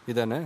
இதானே?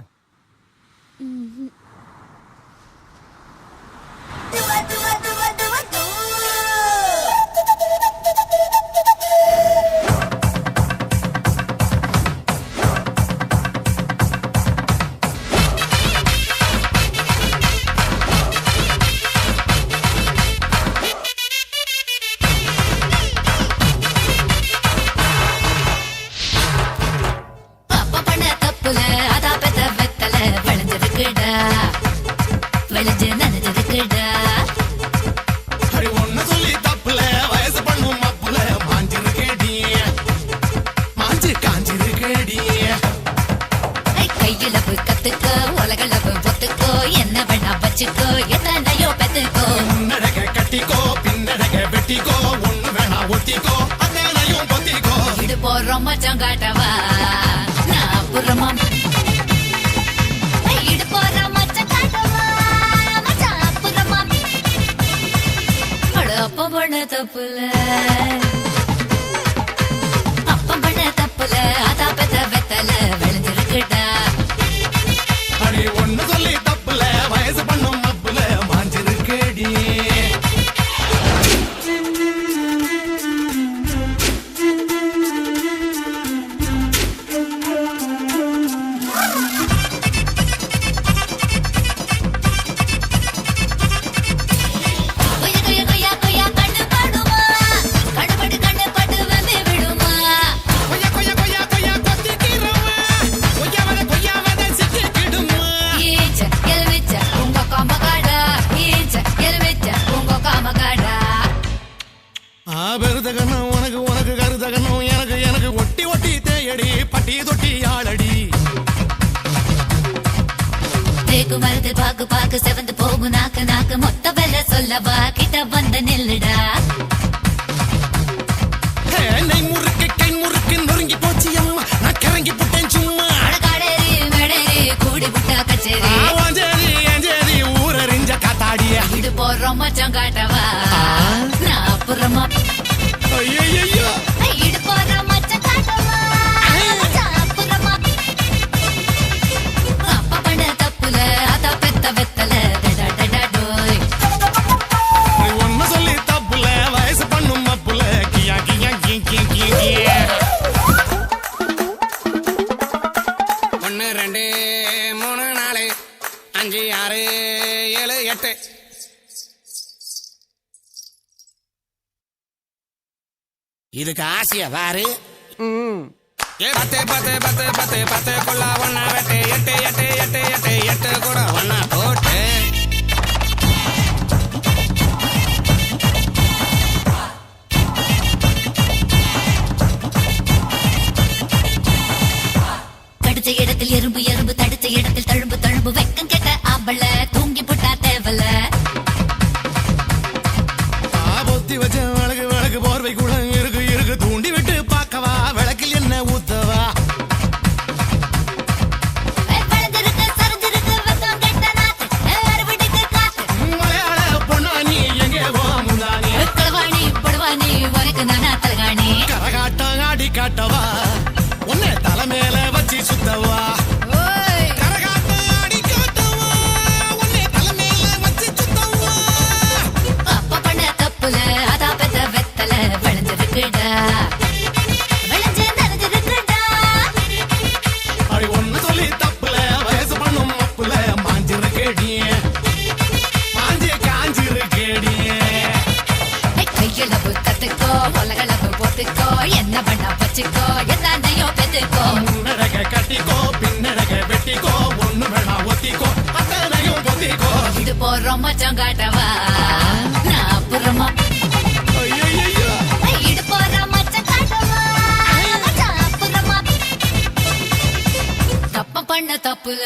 இதுக்கு ஆசையா வாரு. பத்து பத்து பத்து பத்து பத்து கொள்ளா ஒன்னா வெட்டு எட்டு எட்டு எட்டு எட்டு எட்டு கூட ஒன்னா போட்டு கடிச்ச இடத்தில் எறும்பு எறும்பு தடிச்ச இடத்தில் தழும்பு தழும்பு வெக்கம் கெட்ட ஆம்பள தூங்கி போட்டா தேவல பொத்தி வச்ச வழக்கு வழக்கு போர்வை கூட இருக்கு இருக்கு தூண்டி விட்டு பார்க்கவா விளக்கில் என்ன ஊத்தவா மலையாள பொண்ணா நீ எங்கே போமுதானி களவாணி படுவானி உனக்கு நானா தலகாணி கரகாட்டம் ஆடி காட்டவா உன்னை தலை மேல வச்சு சுத்தவா என்ன பண்ண பச்சுக்கோ என்னையோ பெத்துக்கோ முன்னடக கட்டிக்கோ பின்னடக வெட்டிக்கோ ஒண்ணு வேணா ஒத்திக்கோ அத்தனையும் பொத்திக்கோ இது போறோம் மச்சம் காட்டவா நான் அப்புறமா இது போறோம் மச்சம் காட்டவா அப்புறமா தப்பு பண்ண தப்புல